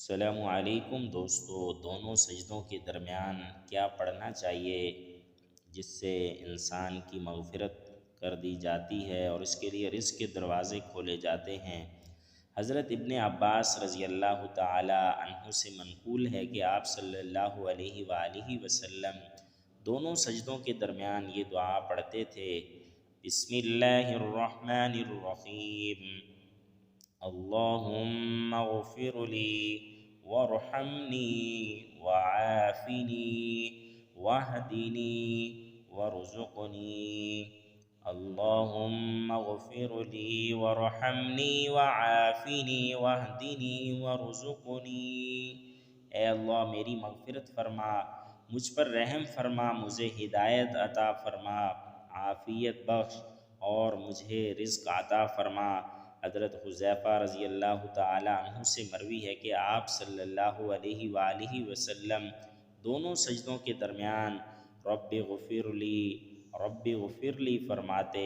السلام علیکم دوستو، دونوں سجدوں کے درمیان کیا پڑھنا چاہیے جس سے انسان کی مغفرت کر دی جاتی ہے اور اس کے لیے رزق کے دروازے کھولے جاتے ہیں؟ حضرت ابن عباس رضی اللہ تعالی عنہ سے منقول ہے کہ آپ صلی اللہ علیہ وآلہ وسلم دونوں سجدوں کے درمیان یہ دعا پڑھتے تھے: بسم اللہ الرحمن الرحیم، اللہم اغفر لی وارحمنی وعافنی واہدنی وارزقنی، اللہم اغفر لی وارحمنی وعافنی واہدنی وارزقنی۔ اے اللہ میری مغفرت فرما، مجھ پر رحم فرما، مجھے ہدایت عطا فرما، عافیت بخش اور مجھے رزق عطا فرما۔ حضرت حذیفہ رضی اللہ تعالی عنہ سے مروی ہے کہ آپ صلی اللہ علیہ وآلہ وسلم دونوں سجدوں کے درمیان رب غفر لی فرماتے۔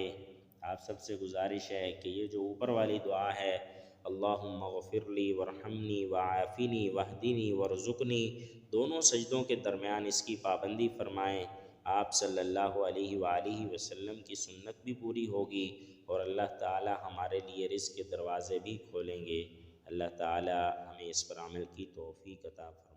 آپ سب سے گزارش ہے کہ یہ جو اوپر والی دعا ہے، اللہم اغفر لی وارحمنی وعافنی واہدنی وارزقنی، دونوں سجدوں کے درمیان اس کی پابندی فرمائیں۔ آپ صلی اللہ علیہ وآلہ وسلم کی سنت بھی پوری ہوگی اور اللہ تعالی ہمارے لیے رزق کے دروازے بھی کھولیں گے۔ اللہ تعالی ہمیں اس پر عمل کی توفیق عطا فرمائے۔